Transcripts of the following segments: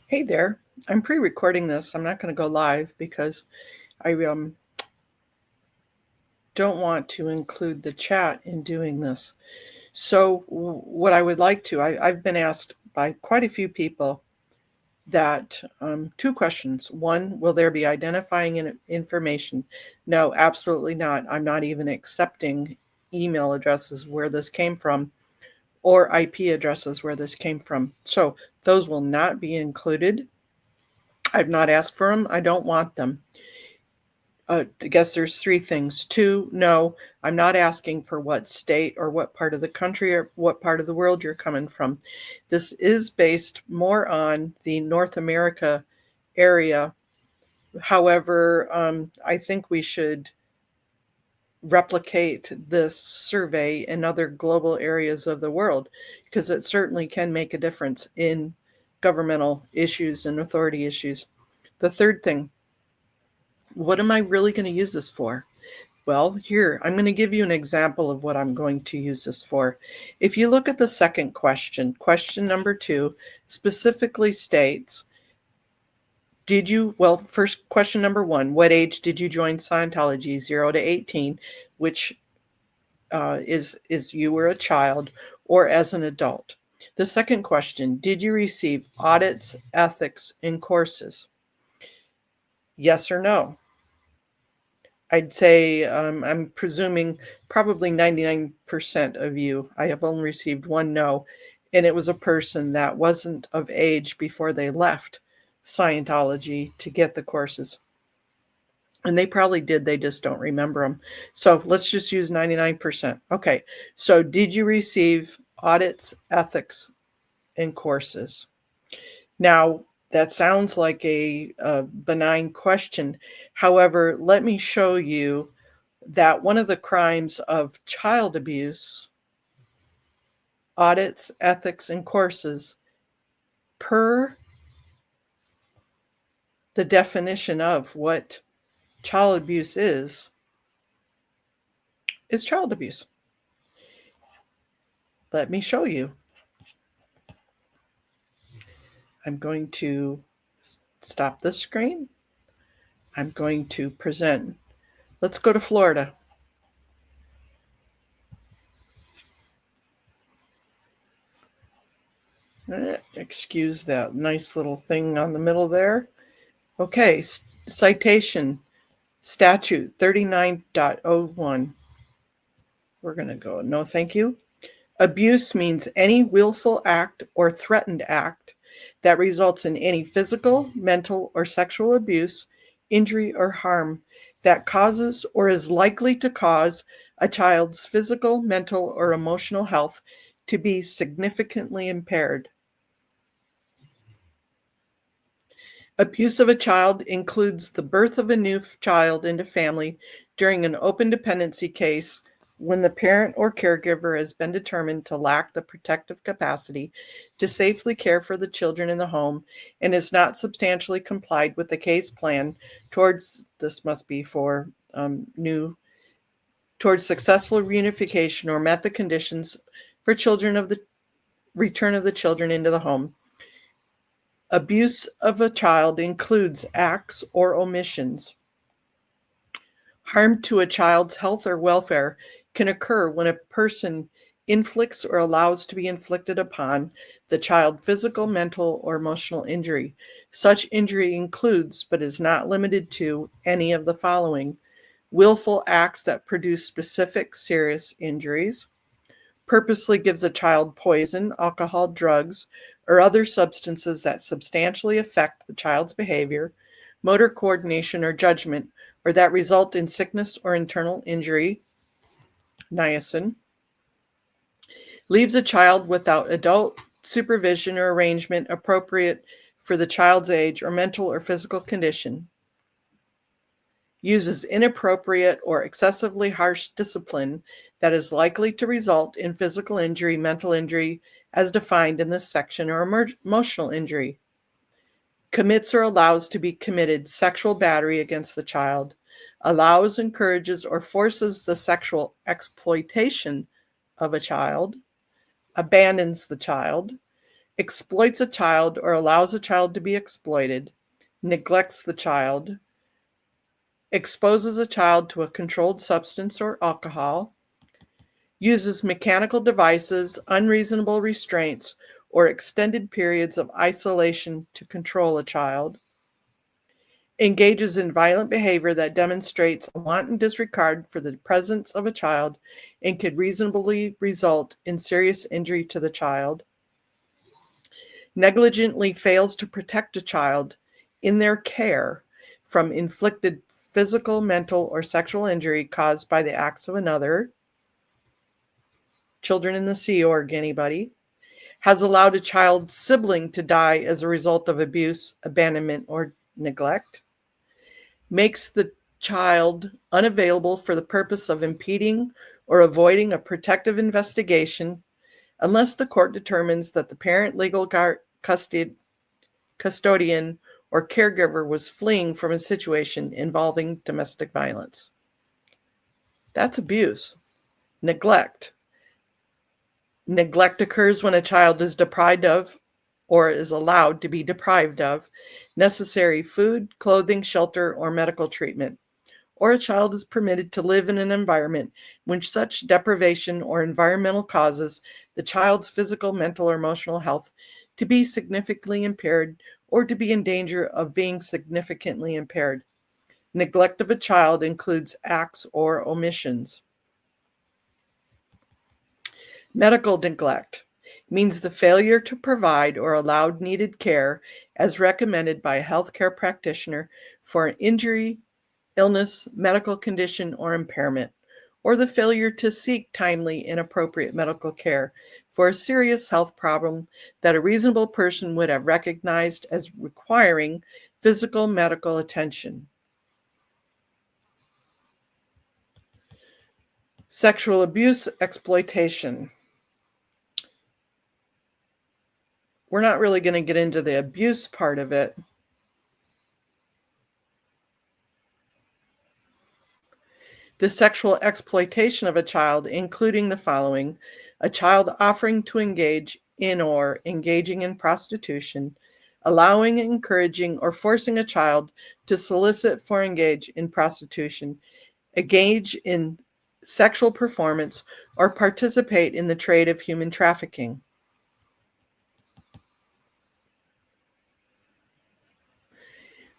Hey there. I'm pre-recording this. I'm not going to go live because I don't want to include the chat in doing this. So what I would like to, I've been asked by quite a few people that two questions. One, will there be identifying information? No, absolutely not. I'm not even accepting email addresses where this came from or IP addresses where this came from. So those will not be included. I've not asked for them. I don't want them. I guess there's three things. Two, no, I'm not asking for what state or what part of the country or what part of the world you're coming from. This is based more on the North America area. However, I think we should replicate this survey in other global areas of the world because it certainly can make a difference in governmental issues and authority issues. The third thing, what am I really going to use this for? Well, here, I'm going to give you an example of what I'm going to use this for. If you look at the second question, question number 2 specifically states, first question number 1, what age did you join Scientology? 0 to 18, which is you were a child or as an adult. The second question, did you receive audits, ethics, and courses? Yes or no? I'd say I'm presuming probably 99% of you. I have only received one no, and it was a person that wasn't of age before they left Scientology to get the courses. And they probably did, they just don't remember them. So let's just use 99%. Okay, so did you receive audits, ethics, and courses? Now, that sounds like a benign question. However, let me show you that one of the crimes of child abuse, audits, ethics, and courses, per the definition of what child abuse is child abuse. Let me show you. I'm going to stop this screen. I'm going to present. Let's go to Florida. Excuse that nice little thing on the middle there. Okay, citation, statute 39.01. We're going to go, no thank you. Abuse means any willful act or threatened act that results in any physical, mental, or sexual abuse, injury, or harm that causes or is likely to cause a child's physical, mental, or emotional health to be significantly impaired. Abuse of a child includes the birth of a new child into family during an open dependency case when the parent or caregiver has been determined to lack the protective capacity to safely care for the children in the home and is not substantially complied with the case plan towards, this must be for towards successful reunification or met the conditions for children of the return of the children into the home. Abuse of a child includes acts or omissions. Harm to a child's health or welfare can occur when a person inflicts or allows to be inflicted upon the child physical, mental, or emotional injury. Such injury includes, but is not limited to, any of the following: willful acts that produce specific serious injuries, purposely gives a child poison, alcohol, drugs, or other substances that substantially affect the child's behavior, motor coordination, or judgment, or that result in sickness or internal injury, niacin, leaves a child without adult supervision or arrangement appropriate for the child's age or mental or physical condition, uses inappropriate or excessively harsh discipline that is likely to result in physical injury, mental injury, as defined in this section, or emotional injury, commits or allows to be committed sexual battery against the child, allows, encourages, or forces the sexual exploitation of a child, abandons the child, exploits a child or allows a child to be exploited, neglects the child, exposes a child to a controlled substance or alcohol, uses mechanical devices, unreasonable restraints, or extended periods of isolation to control a child, engages in violent behavior that demonstrates a wanton disregard for the presence of a child and could reasonably result in serious injury to the child, negligently fails to protect a child in their care from inflicted physical, mental, or sexual injury caused by the acts of another, children in the Sea Org, anybody, has allowed a child's sibling to die as a result of abuse, abandonment, or neglect, makes the child unavailable for the purpose of impeding or avoiding a protective investigation unless the court determines that the parent, legal custodian, or caregiver was fleeing from a situation involving domestic violence. That's abuse. Neglect. Neglect occurs when a child is deprived of or is allowed to be deprived of necessary food, clothing, shelter, or medical treatment, or a child is permitted to live in an environment in which such deprivation or environmental causes the child's physical, mental, or emotional health to be significantly impaired or to be in danger of being significantly impaired. Neglect of a child includes acts or omissions. Medical neglect means the failure to provide or allow needed care as recommended by a healthcare practitioner for an injury, illness, medical condition, or impairment, or the failure to seek timely and appropriate medical care for a serious health problem that a reasonable person would have recognized as requiring physical medical attention. Sexual abuse, exploitation. We're not really going to get into the abuse part of it. The sexual exploitation of a child, including the following: a child offering to engage in or engaging in prostitution, allowing, encouraging, or forcing a child to solicit for engage in prostitution, engage in sexual performance, or participate in the trade of human trafficking.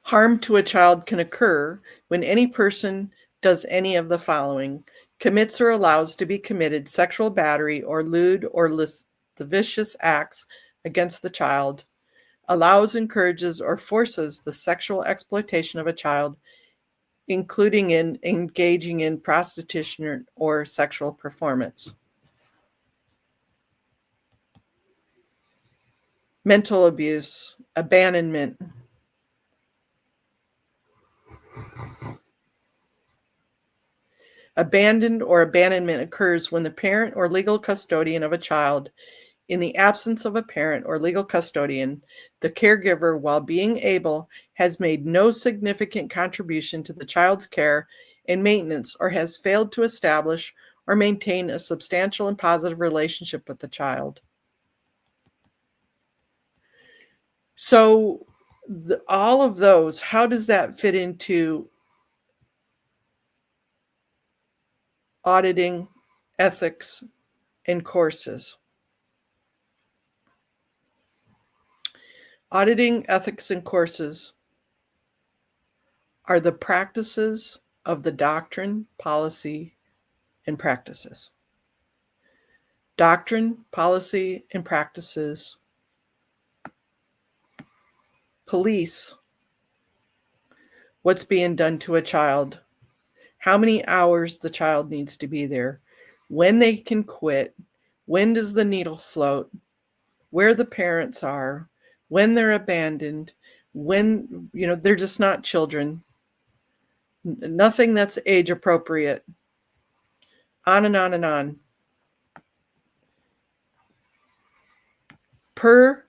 Harm to a child can occur when any person does any of the following: commits or allows to be committed sexual battery or lewd or lascivious acts against the child, allows, encourages, or forces the sexual exploitation of a child, including in engaging in prostitution or sexual performance. Mental abuse, abandonment. Abandoned or abandonment occurs when the parent or legal custodian of a child, in the absence of a parent or legal custodian, the caregiver, while being able, has made no significant contribution to the child's care and maintenance or has failed to establish or maintain a substantial and positive relationship with the child. So, all of those, how does that fit into auditing, ethics, and courses? Auditing, ethics, and courses are the practices of the doctrine, policy, and practices. Doctrine, policy, and practices police what's being done to a child, how many hours the child needs to be there, when they can quit, when does the needle float, where the parents are, when they're abandoned, when, they're just not children, nothing that's age appropriate, on and on and on. Per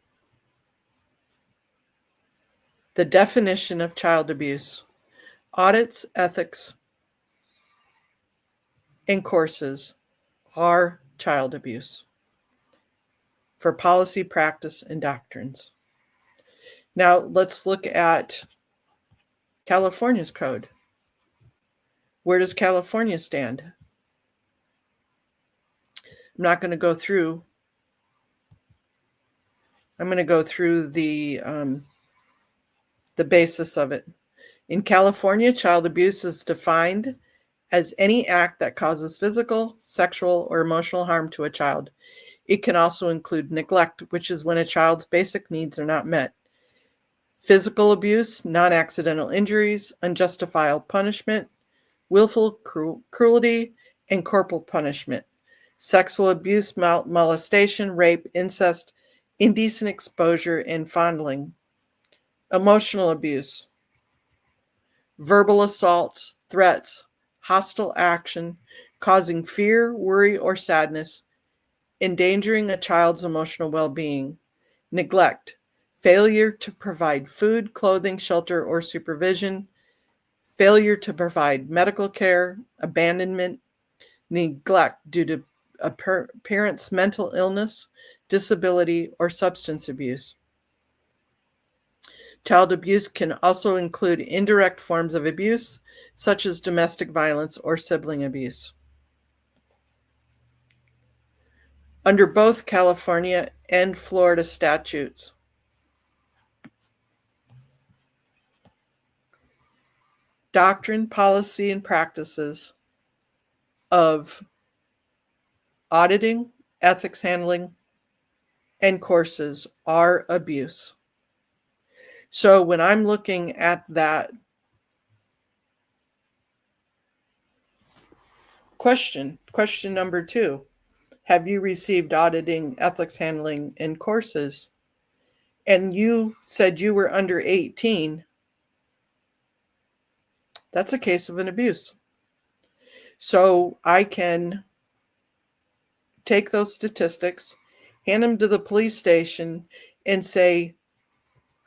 the definition of child abuse, audits, ethics, and courses are child abuse. for policy, practice, and doctrines. Now let's look at California's code. Where does California stand? I'm not going to go through. I'm going to go through the basis of it. In California, child abuse is defined as any act that causes physical, sexual, or emotional harm to a child. It can also include neglect, which is when a child's basic needs are not met. Physical abuse, non-accidental injuries, unjustified punishment, willful cruelty, and corporal punishment. Sexual abuse, molestation, rape, incest, indecent exposure, and fondling. Emotional abuse, verbal assaults, threats, hostile action, causing fear, worry, or sadness, endangering a child's emotional well-being. Neglect, failure to provide food, clothing, shelter, or supervision, failure to provide medical care, abandonment, neglect due to a parent's mental illness, disability, or substance abuse. Child abuse can also include indirect forms of abuse, such as domestic violence or sibling abuse. Under both California and Florida statutes, doctrine, policy, and practices of auditing, ethics handling, and courses are abuse. So when I'm looking at that question number 2, have you received auditing, ethics handling, and courses? And you said you were under 18, that's a case of an abuse. So I can take those statistics, hand them to the police station, and say,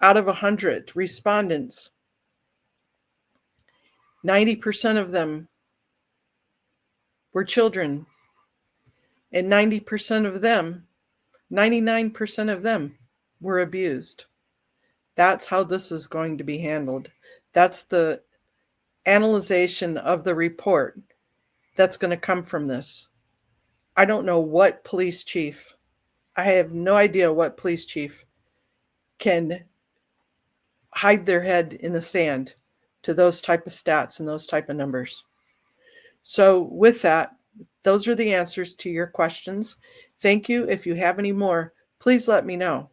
out of 100 respondents, 90% of them were children, and 90% of them, 99% of them were abused. That's how this is going to be handled. That's the analyzation of the report that's going to come from this. I don't know what police chief, I have no idea what police chief can hide their head in the sand to those type of stats and those type of numbers. So with that, those are the answers to your questions. Thank you. If you have any more, please let me know.